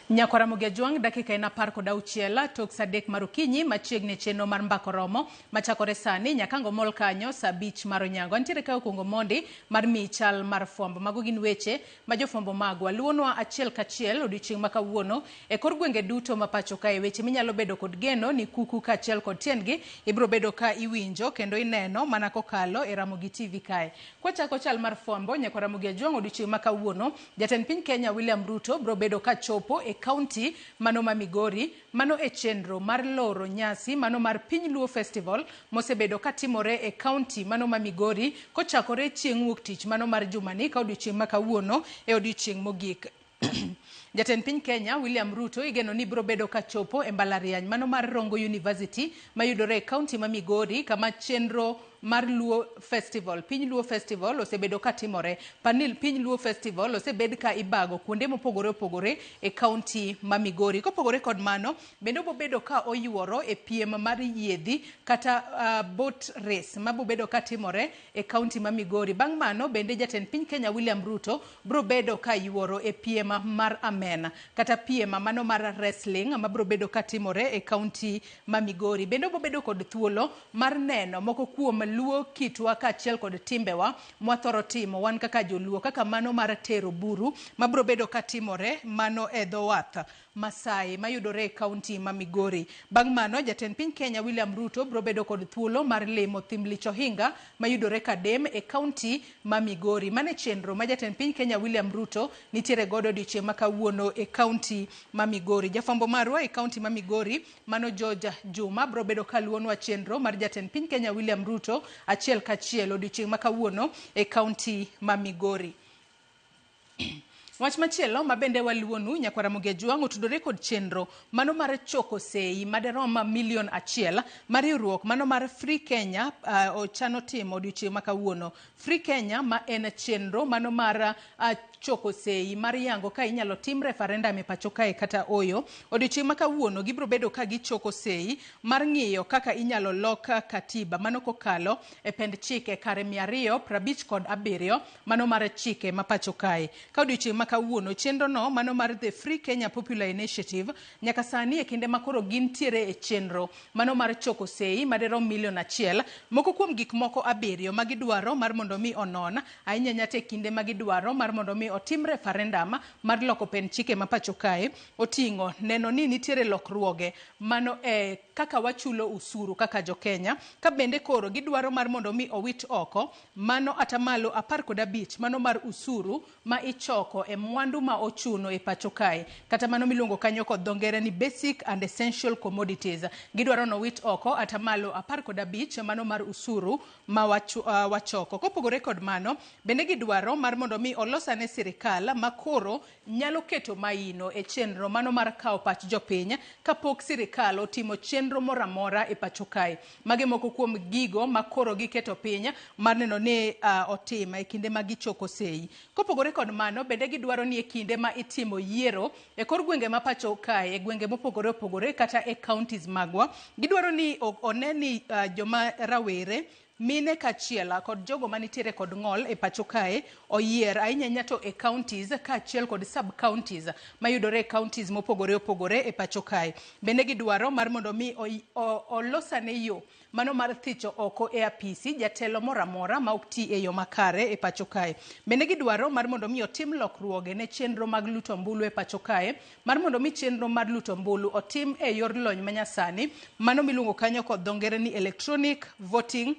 Nyakaramogi Ajwang' dakika ena par kod auchiel tok sadek marukinyi machiegni chenro mar mbako romo machakore sani nyakango mol kanyo saa 5 mar onyango. Antiere ka okungo mondi mar michal mar fwambo. Mago gin weche ma jofwambo magwa luonwa achiel kachiel odiochieng' ma kawuono e kor gwenge duto ma pacho kae. Weche minyalo bedo kod geno ni kuku kachiel kod tiendgi ibro bedo ka iwinjo kendo ineno mana kokalo e Ramogi TV kae. Kwachako chal mar fwambo Nyakaramogi Ajwang' odiochieng' ma kawuono jatend piny Kenya William Ruto bro bedo ka chopo e kaunti mano ma Migori, mano e chenro mar loro nyasi mano mar Piny Luo Festival mosebedo katimore e kaunti mano ma Migori kochakore chieng' wuok tich mano mar jumani ka odiochieng' ma kawuono e odiochieng' mogik. Jatend piny Kenya William Ruto igeno ni bro bedo ka chopo e mbalariany mano mar Rongo University mayudore e kaunti ma Migori kama chenro mar Luo Festival, Piny Luo Festival osebedo katimore. Panil Piny Luo Festival osebed ka ibago kuonde mopogore opogore e kaunti ma Migori. Kopogore kod mano, bende obobedo ka oyuoro e piem mar yiedhi kata boat race mabobedo katimore e kaunti ma Migori. Bang' mano bende jatend piny Kenya William Ruto bro bedo ka yuoro e piem mar Amen kata piem mano mar wrestling mabro bedo katimore e kaunti ma Migori. Bende obobedo kod thuolo mar neno moko kuom luo kitwa kachiel kod timbewa mwathoro timo wan kaka joluo kaka mano mar tero buru mabro bedo katimore mano e dho wath Masai mayudore e kaunti ma Migori. Bang' mano jatend piny Kenya William Ruto bro bedo kod thuolo mar limo thim lich ohinga mayudore Kadem e kaunti ma Migori. Mane chenro ma jatend piny Kenya William Ruto nitiere godo odiochieng' ma kawuono e kaunti ma Migori. Jafwambo marwa e kaunti ma Migori mano George Juma bro bedo kaluonwa chenro mar jatend piny Kenya William Ruto achiel kachiel odiochieng' ma kawuono e kaunti ma Migori. Wach machielo mabende waluonu Nyakaramogi Ajwang' otudore kod chenro mano mar choko sei maderom milion 1 mar riwruok mano mar Free Kenya ochano timo odiochieng' ma kawuono. Free Kenya ma en chenro mano mar choko sei mar yango ka inyalo tim referendum e pacho kae kata oyo. Odiochieng' ma kawuono gibro bedo ka gichoko sei mar ng'iyo kaka inyalo lok katiba mano kokalo e pend chike kare 257 mano mar chike ma pacho kae. Ka odiochieng' ma kawuono chenro no mano mar The Free Kenya Popular Initiative nyaka sani e kinde makoro gintiere e chenro mano mar choko sei maderom milion 1. Moko kuom gik moko 7 magidwaro mar mondo mi onon ahinya nyate kinde magidwaro mar mondo mi otim referendum mar loko pend chike ma pacho kae oting'o neno ni nitiere lokruoge mano e kaka wachulo usuru kaka jo Kenya ka bende koro gidwaro mar mondo mi owit oko mano atamalo 15 mano mar usuru ma ichoko e mwandu ma ochuno e pacho kae kata mano miluongo kanyo kod dho ngere ni basic and essential commodities. Gidwaro no wit oko atamalo 15 mano mar usuru ma wachoko. Kopogore kod mano bende gidwaro mar mondo mi olosane sirikal makoro nyalo keto maino e chenro mano mar kao pach jopiny kapok sirikal otimo chenro moramora e pacho kae. Mage moko kuom gigo makoro giketo piny mar neno ni otima e kinde ma gichoko sei. Kopogore kod mano bende gidwaro ni e kinde ma itimo yiero e kor gwenge ma pacho kae e gwenge mopogore opogore kata e counties magwa gidwaro ni oneni joma rawere mine kachiela kod jogo manitiere kod ng'ol e pacho kae oyier ahinya to e counties kachiel kod sub counties mayudore e counties mopogore opogore e pacho kae. Bende gidwaro mar mondo mi olosane yo mano mar thicho oko e apisi jatelo moramora ma ok ti e yo makare e pacho kae. Bende gidwaro mar mondo mi otim lokruoge ne chenro mag luto mbulu e pacho kae mar mondo mi chenro mar luto mbulu otim e yor lony manyasani mano miluongo kanyo kod dho ngere ni electronic voting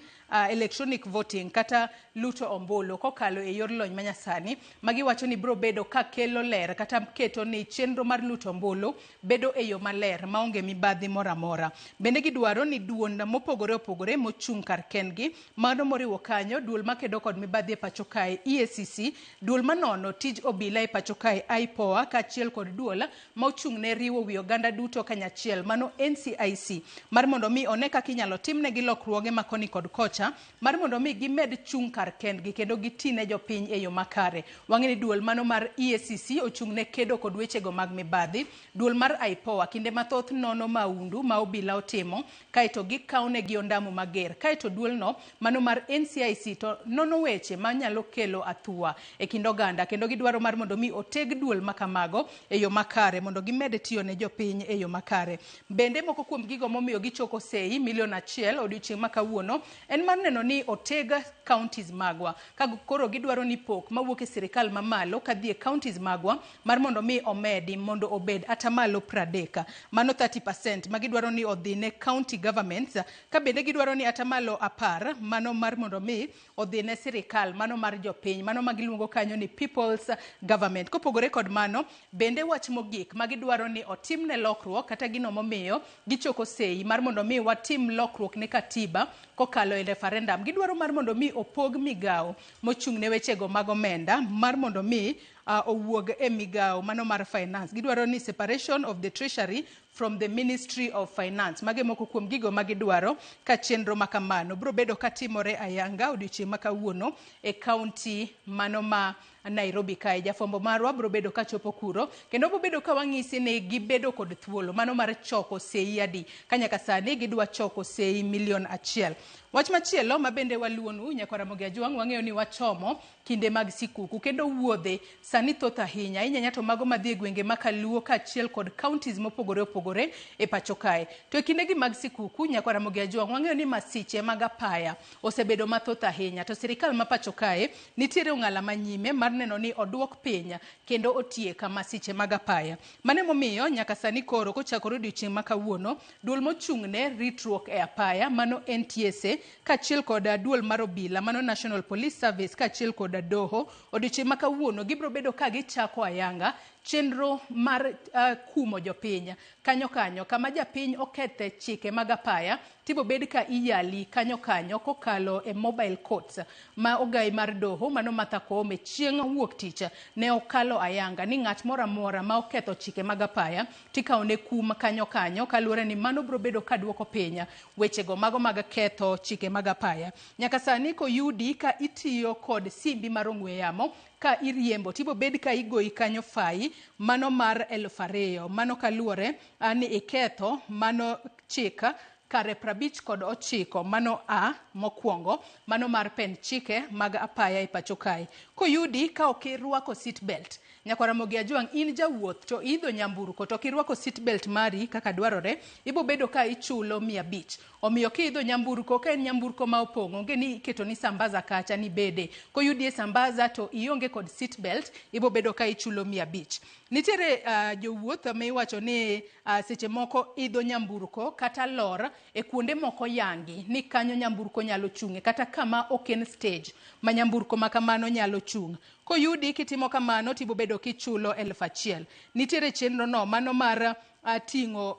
kata luto ombulu kokalo e yor lony manyasani magiwacho ni bro bedo ka kelo ler kata keto ni chenro mar luto ombulu bedo e yo maler maonge mibadhi moramora. Bende gidwaro ni duond mopogore opogore mochung' kar kendgi mano moriwo kanyo duol makedo kod mibadhi e pacho kae EACC, duol manono tij obila e pacho kae IPOA kachiel kod duol ma ochung' ne riwo wi oganda duto kanyachiel mano NCIC mar mondo mi one kaka inyalo timne gi lokruoge makoni kod kocha mar mondo mi gimed chung' kar kendgi kendo gitine jopiny e yo makare. Wang'e ni duol mano mar EACC ochung' ne kedo kod wechego mag mibadhi. Duol mar IPOA kinde mathoth nono maundu ma obila otimo kaeto gikaone gi gi ondamo mager. Kae to duolno mano mar NCIC to nono weche manyalo kelo athua e kind oganda, kendo gidwaro mar mondo mi oteg duol makamago e yo makare mondo gimed tiyo ne jopiny e yo makare. Bende moko kuom gigo momiyo gichoko sei milion 1 odiochieng' makawuono en mar neno ni oteg counties magwa, ka koro gidwaro ni pok mawuok e sirikal mamalo kadhi e counties magwa mar mondo mi omedi mondo obed atamalo 30, mano 30% ma gidwaro ni odhi ne county governments, ka bende gidwaro ni atamalo 10 mano mar mondo mi odhi ne sirikal mano mar jopiny, mano ma giluongo kanyo ni people's government. Kopogore kod mano, bende wach mogik ma gidwaro ni otimne lokruok kata gino momiyo gichoko sei mar mondo mi watim lokruok ne katiba kokalo e referendum. Gidwaro mar mondo mi opog migao mochung' ne wechego mag omenda mar mondo mi owuog e migao mano mar finance. Gidwaro ni separation of the treasury from the Ministry of Finance. Mage moko kuom gigo magidwaro ka chenro makamano bro bedo katimore ayanga odiochieng' makawuono e county mano ma Nairobi kae. Jafombo marwa bro bedo kachopo kuro kendo bro bedo ka wang'isi ni gibedo kod thuolo mano mar choko sei adi, kanyaka sani gidwa choko sei milion 1. Wach machielo mabende waluonu Nyakwar Ramogi Ajwang', wang'eyo ni wachomo kinde mag sikuku kendo wuodhe sani thoth ahinya inyanya to mago madhi e gwenge makaluo kaachiel kod counties mopogore opogore e pacho kae. To e kindegi mag sikuku Nyakwar Ramogi Ajwang', wang'eyo ni masiche mag apaya osebedo mathoth ahinya, to sirikal ma pacho kae nitiere ong'ala manyime mar neno ni oduok piny kendo otieka masiche mag apaya. Mane momiyo nyaka sani koro kochakore odiochieng' makawuono duol mochung'ne ritruok e apaya mano NTSA kaachiel kod duol mar obila mano National Police Service kaachiel kod doho odiochieng' makawuono gibro bedo ka gichako ayanga chenro mar kumo jopiny. Kanyo kama japiny okethe chike mag apaya tibo bed ka iyali kanyo kokalo e mobile courts ma ogai mar doho mano Martha Koome chieng' wuok tich ne okalo ayanga ni ng'at moro amora ma oketho chike mag apaya tikaone kum kanyo kaluwore ni mano bro bedo ka duoko piny wechego mago mag ketho chike mag apaya. Nyaka sani koyudi ka itiyo kod simbi mar ong'we yamo ka iriembo tibo bed ka igoyi kanyo fai mano mar 2,000, mano kaluwore ni iketho mano chika kare 59 mano mokwongo mano mar pen chike mag apaya e pacho kae. Koyudi ka okirwako seat belt, Nyakwar Ramogi Ajwang', in jawuoth to idho nyamburko to kirwako seat belt mari kaka dwarore, ibo bedo ka ichulo 500. Omiyo kiidho nyamburko ka en nyamburko ma opong'o onge ni iketo ni sambaza kacha ni bede. Koyudi e sambaza to ionge kod seat belt, ibo bedo ka ichulo 500. Nitiere jowuoth ma iwacho ni seche moko idho nyamburko kata lor e kuonde moko yangi ni kanyo nyamburko nyalo chung'e kata kama oken stage ma nyamburko makamano nyalo chung'. Koyudi kitimo kamano tibo bedo kichulo 1,000. Nitiere chenro no mano mar ting'o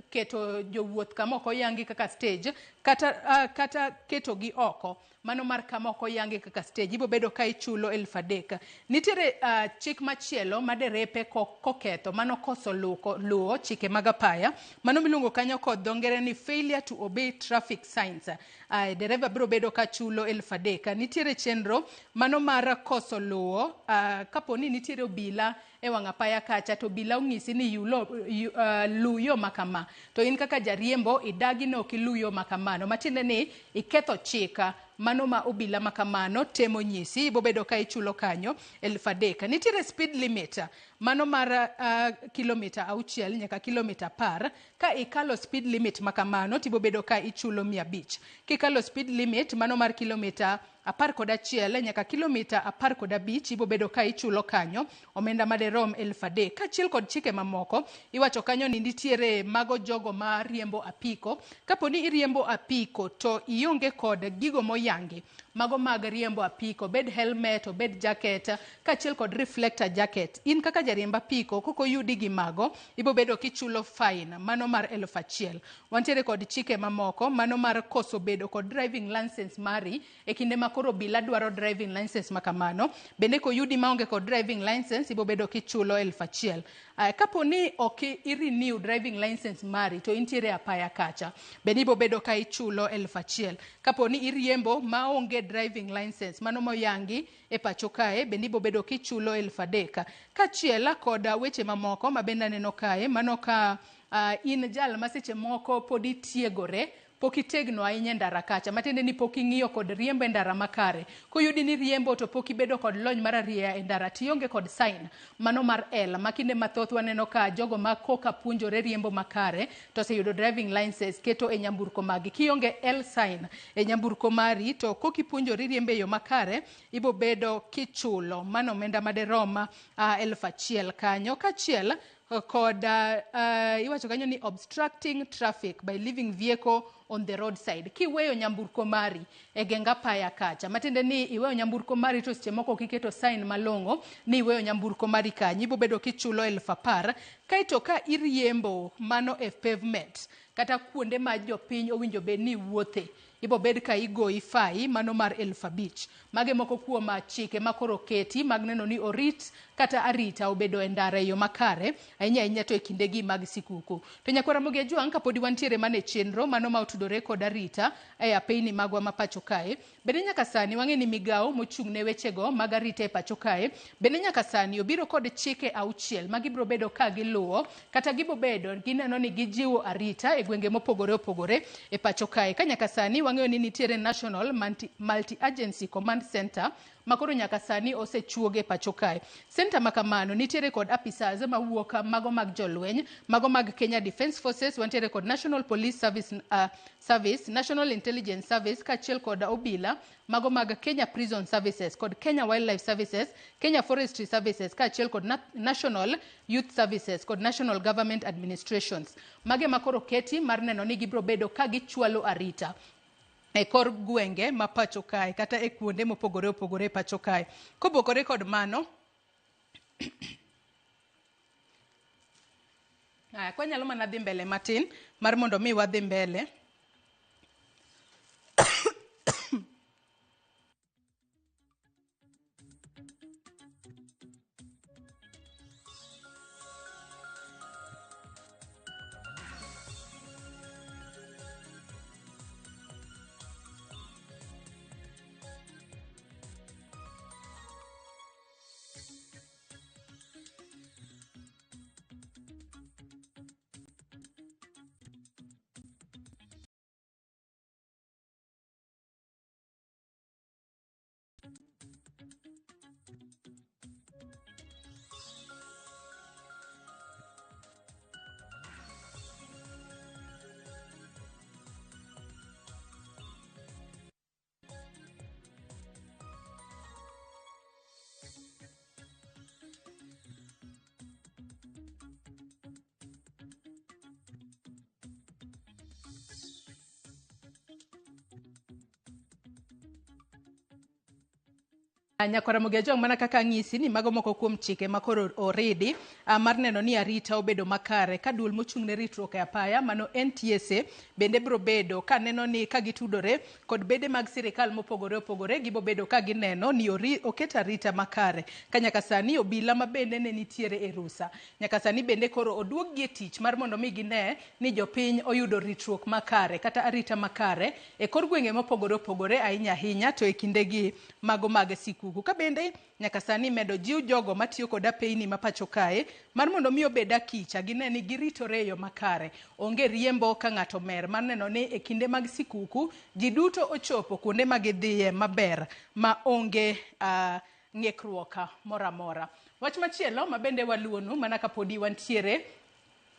keto jowuoth kama ok oyangi kaka stage kata keto gi oko mano mar kama ok oyangi kaka stage ibo bedo ka ichulo 3,000. Nitiere chik machielo ma derepe koketho mano koso luwo chike mag apaya mano miluongo kanyo kod dho ngere ni failure to obey traffic signs. Dereva biro bedo ka chulo 3,000. Nitiere chenro mano mar koso luwo kapo ni nitiere obila e wang' apaya kacha to obila ong'isi ni lu yo makama to in kaka jariembo idagi no kiluyo makamano matiende ni iketho chika mano ma obila makamano temo nyisi ibo bedo ka ichulo kanyo 3,000. Nitiere speed limit mano mar kilomita 6 nyaka kilomita 10. Ka ikalo speed limit makamano tibo bedo ka ichulo 500. Kikalo speed limit mano mar kilomita 11 nyaka kilomita 15 ibo bedo ka ichulo kanyo omenda maderom 3,000. Kaachiel kod chike mamoko iwacho kanyo ni nitiere mago jogo ma riembo apiko. Kapo ni iriembo apiko to ionge kod gigo moyangi mago mag riembo apiko, bed helmet, bed jacket, kaachiel kod reflector jacket, in kaka jariembo apiko koko yudi gi mago ibo bedo kichulo fine mano mar 1,000. Wantiere kod chike mamoko mano mar koso bedo kod driving license mari e kinde makoro bila dwaro driving license makamano, bende koyudi maonge kod driving license ibo bedo kichulo 1,000. Kapo ni ok i-renew driving license mari to intiere apaya kacha, bende ibo bedo ka ichulo 1,000. Kapo ni iriembo maonge driving license mano moyangi e pacho kae bende ibo bedo kichulo 3,000. Kaachiel kod weche mamoko mabende aneno kae mano ka in jal ma seche moko pod itiegore pok itegno ahinya ndara kacha, matiende ni pok ing'iyo kod riembo e ndara makare. Koyudi ni riembo to pok ibedo kod lony mararieya e ndara, tionge kod sign mano mar L, makinde mathoth waneno ka jogo ma koka puonjore riembo makare to oseyudo driving license keto e nyamburko magi. Kionge L sign e nyamburko mari to koki puonjori riembo e yo makare, ibo bedo kichulo mano omenda maderom 1,000 kanyo, kachiel kod iwacho kanyo ni obstructing traffic by leaving vehicle on the roadside. Kiweyo nyamburko mari e genga paya kacha, matiende ni iweyo nyamburko mari to seche moko kiketo sign malong'o ni iweyo nyamburko mari kanyo, ibo bedo kichulo 10,000. Kaito ka iriembo mano e pavement kata kuonde ma jopiny owinjo bed ni wuothe, ibo bed ka igoyi fai mano mar 5,000. Mage moko kuom chike makoro keti mag neno ni orit kata arita obedo e ndara e yo makare, ahinya to e kindegi mag sikuku. To nyakwara Mugi Ajwang' kapodi wantiere mane chenro mano ma otudore kod arita e apeyni magwa ma pacho kae, bende nyaka sani wang'e ni migawo mochung' ne wechego mag arita e pacho kae, bende nyaka sani obiro kod chike 6 ma gibro bedo ka giluwo, kata gibo bedo gineno ni gijiwo arita e gwenge mopogore opogore e pacho kae. Ka nyaka sani wang'eyo ni nitiere National Multi-Agency Command Center makoro nyaka sani osechuoge pacho kae. Center makamano nitiere kod apisas mawuok mago mag jolweny, mago mag Kenya Defence Forces, wantiere kod National Police Service, National Intelligence Service, kachiel kod obila, mago mag Kenya Prison Services, kod Kenya Wildlife Services, Kenya Forestry Services, kachiel kod National Youth Services, kod National Government Administrations. Mage makoro keti mar neno ni gibro bedo ka gichwalo arita e kor gwenge ma pacho kae kata e kuonde mopogore opogore pacho kae. Kobokore kod mano, kwa nyalo mana dhi mbele matin mar mondo mi wadhi mbele. Nyakwara Mugi Ajwang' mana kaka ng'isi ni mago moko kuom chike makoro oridi mar neno ni arita obedo makare, ka duol mochung' ne ritruok e apaya mano NTSA bende bro bedo ka neno ni ka gitudore kod bede mag sirikal mopogore opogore, gibo bedo ka gineno ni oket arita makare. Ka nyaka sani obila ma bende ne nitiere e rusa, nyaka sani bende koro oduog gi tich mar mondo mi gine ni jopiny oyudo ritruok makare kata arita makare e kor gwenge mopogore opogore, ahinya to e kindegi mago mag sikuku. Ka bende nyaka sani medo jiw jogo matiyo kod apeyni ma pacho kae mar mondo mi obed akicha gine ni giritore e yo makare, onge riembo ka ng'ato mer, mar neno ni e kinde mag sikuku ji duto ochopo kuonde ma gidhiye maber ma onge ng'ikruok moramora. Wach machielo ma bende waluonu mana kapodi wantiere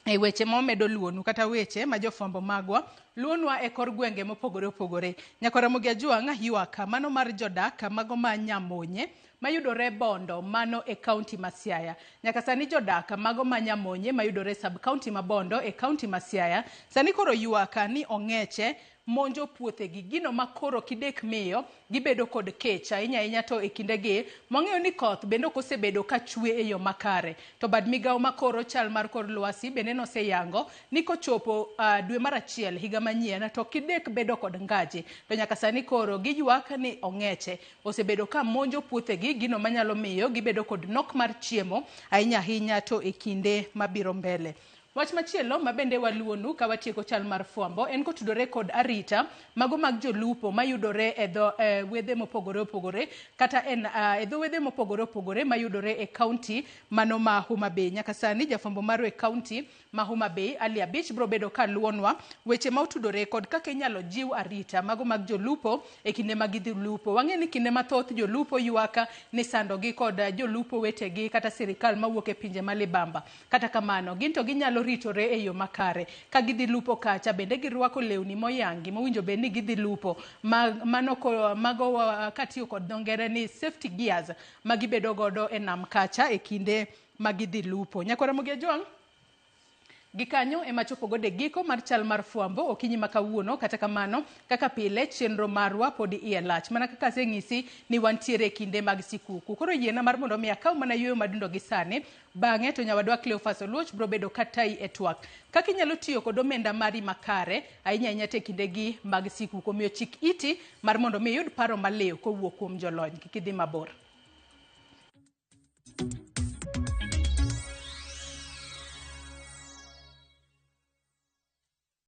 e weche momedo luonu kata weche ma jofwambo magwa luonwa e kor gwenge mopogore opogore. Nyakwara Mugi Ajwang' ywak mano mar jodak mago ma Nyamonye mayudore Bondo mano e kaunti ma Siaya. Nyaka sani jodak mago ma Nyamonye mayudore sub kaunti ma Bondo e kaunti ma Siaya sani koro ywak ni ong'eche monjo puothegi, gino makoro kidek miyo gibedo kod kech ahinya to e kindegi mwang'eyo ni koth bende osebedo ka chwe e yo makare, to bad migawo makoro chal mar kor lwasi bende noseyango ni kochopo dwe mar 1 higa manyien to kidek bedo kod ngaji, to nyaka sani koro giywak ni ong'eche osebedo ka monjo puothegi, gino manyalo miyo gibedo kod nok mar chiemo ahinya to e kinde mabiro mbele. Wach machielo mabende waluonu ka watieko chal mar fwambo en kotudore kod arita mago mag jolupo mayudore e wedhe mopogore opogore kata e dho wedhe mopogore opogore mayudore e kaunti mano ma Homa Bay. Nyaka sani jafwambo maro e kaunti ma Homa Bay Ali Abich bro bedo ka luonwa weche ma otudore kod kaka inyalo jiw arita mago mag jolupo e kinde ma gidhi lupo. Wang'e ni kinde mathoth jolupo ywaka ni sandogi kod jolupo wetegi kata sirikal mawuok e pinje malibamba. Kata kamano ginto ginyalo ritore e yo makare ka gidhi lupo kacha bende girwako lewni moyangi mowinjo bed ni gidhi lupo mago katiyo kod dongere ni safety gears magibedo godo e nam kacha e kinde magidhi lupo. Nyakwara Mugiajwang' gikanyo ema chopo gode giko mar chal mar fwambo okinyi makawuono. Kata kamano kaka pile chenro marwa pod iye lach mana kaka aseng'isi ni wantiere kinde mag sikuku. Koro yiena mar mondo mi akaw mana yueyo madundo gi sani bang'e to nyawadwa Cleophas Oluoch bro bedo katai e twak kaka inyalo tiyo kod omenda mari makare ahinya te kinde gi mag sikuku. Omiyo chik iti mar mondo mi iyud paro maliw kowuok kuom jolony. Kik idhi mabor.